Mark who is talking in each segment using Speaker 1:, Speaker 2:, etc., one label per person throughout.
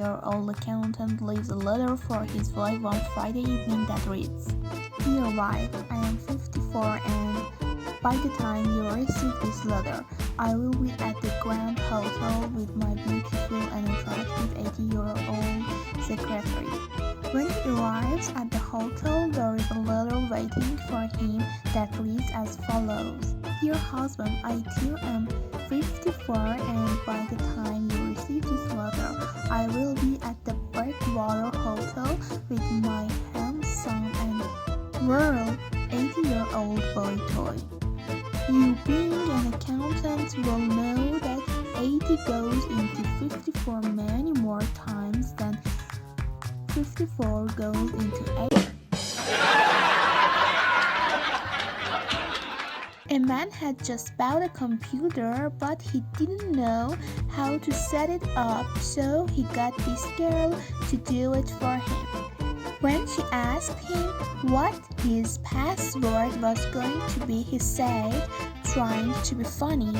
Speaker 1: 80-year-old accountant leaves a letter for his wife on Friday evening that reads, "Dear wife, I am 54 and by the time you receive this letter, I will be at the Grand Hotel with my beautiful and attractive 80-year-old secretary." When he arrives at the hotel, there is a letter waiting for him that reads as follows. "Dear husband, I too am 54 and by the time you receive this letter, I will be at the Breakwater Hotel with my handsome and rural 80-year-old boy toy." You being an accountant will know that 80 goes into 54 many more times than 54 goes into 8. A man had just bought a computer, but he didn't know how to set it up, so he got this girl to do it for him. When she asked him what his password was going to be, he said, trying to be funny.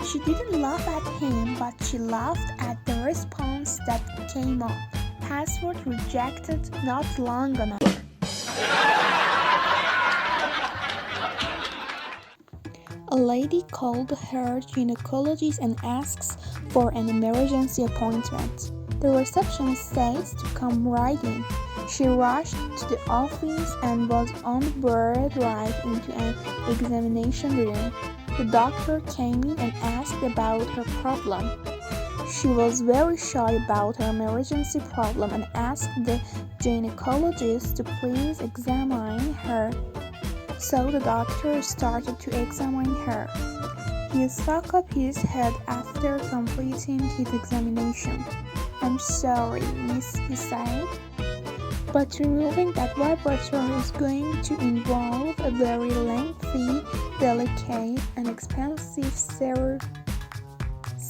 Speaker 1: She didn't laugh at him, but she laughed at the response that came up. "Password rejected, not long enough." A lady called her gynecologist and asks for an emergency appointment. The receptionist says to come right in. She rushed to the office and was on the board right into an examination room. The doctor came in and asked about her problem. She was very shy about her emergency problem and asked the gynecologist to please examine her. So the doctor started to examine her. He stuck up his head after completing his examination. "I'm sorry, miss," he said, "but removing that vibrator is going to involve a very lengthy, delicate, and expensive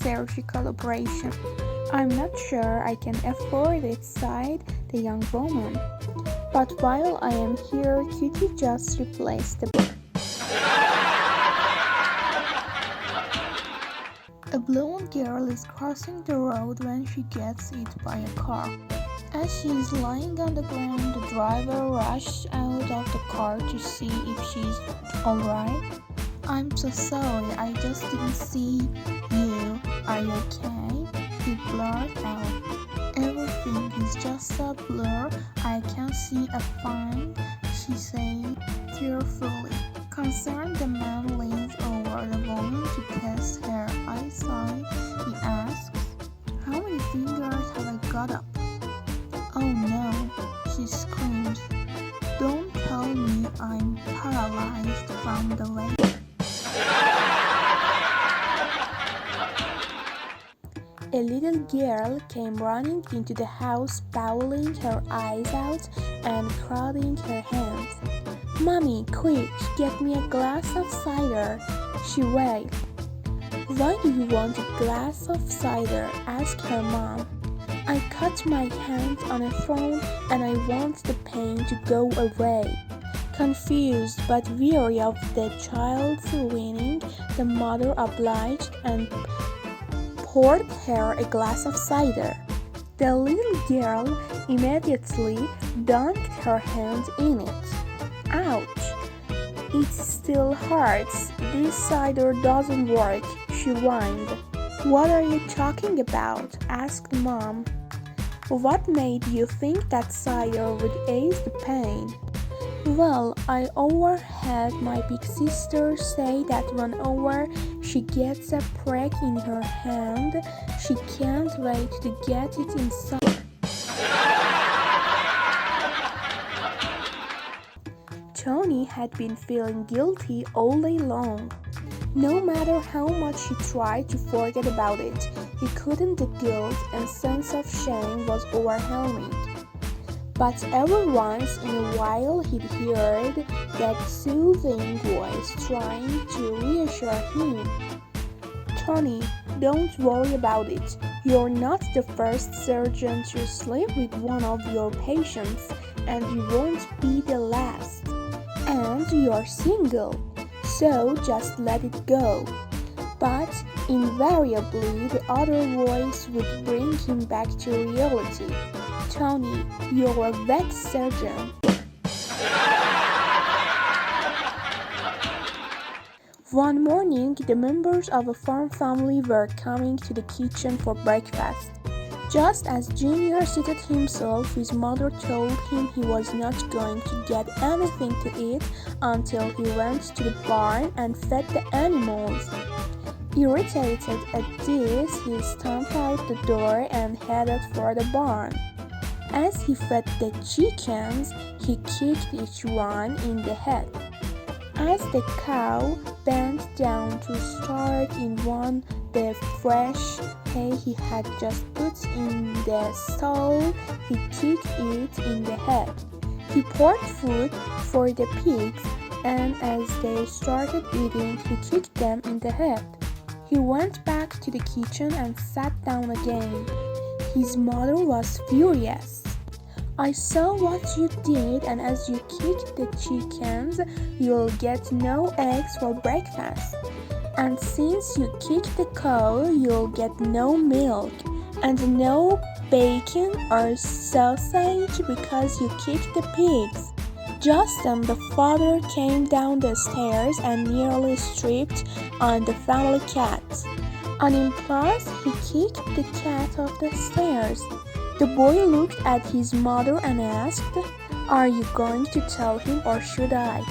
Speaker 1: surgical operation. I'm not sure I can afford it," sighed the young woman. "But while I am here, could you just replace the..." A blonde girl is crossing the road when she gets hit by a car. As she is lying on the ground, the driver rushes out of the car to see if she's alright. "I'm so sorry, I just didn't see you. Are you okay?" he blurted out. "Everything is just a blur. I can't see a thing," she said tearfully. Concerned, the man leans over the woman to test her eyesight. He asks, "How many fingers have I got up?" "Oh no," she screams. "Don't tell me I'm paralyzed from the waist." A little girl came running into the house, bawling her eyes out and clapping her hands. "Mommy, quick, get me a glass of cider," she wailed. "Why do you want a glass of cider?" asked her mom. "I cut my hand on a phone and I want the pain to go away." Confused but weary of the child's whining, the mother obliged and poured her a glass of cider. The little girl immediately dunked her hand in it. "Ouch! It still hurts. This cider doesn't work," she whined. "What are you talking about?" asked Mom. "What made you think that cider would ease the pain?" "Well, I overheard my big sister say that whenever she gets a prick in her hand, she can't wait to get it inside." Tony had been feeling guilty all day long. No matter how much he tried to forget about it, he couldn't. The guilt and sense of shame was overwhelming. But every once in a while he'd heard that soothing voice trying to reassure him. "Tony, don't worry about it. You're not the first surgeon to sleep with one of your patients, and you won't be the last. And you're single, so just let it go." But Invariably, the other voice would bring him back to reality. Tony, you're a vet surgeon. One morning, the members of a farm family were coming to the kitchen for breakfast. Just as Junior seated himself, his mother told him he was not going to get anything to eat until he went to the barn and fed the animals. Irritated at this, he stomped out the door and headed for the barn. As he fed the chickens, he kicked each one in the head. As the cow bent down to start in one the fresh hay he had just put in the stall, he kicked it in the head. He poured food for the pigs, and as they started eating, he kicked them in the head. He went back to the kitchen and sat down again. His mother was furious. I saw what you did, and as you kicked the chickens, you'll get no eggs for breakfast. And since you kicked the cow, you'll get no milk, and no bacon or sausage because you kicked the pigs. Just then the father came down the stairs and nearly tripped on the family cat. Unimpressed, he kicked the cat off the stairs. The boy looked at his mother and asked, "Are you going to tell him or should I?"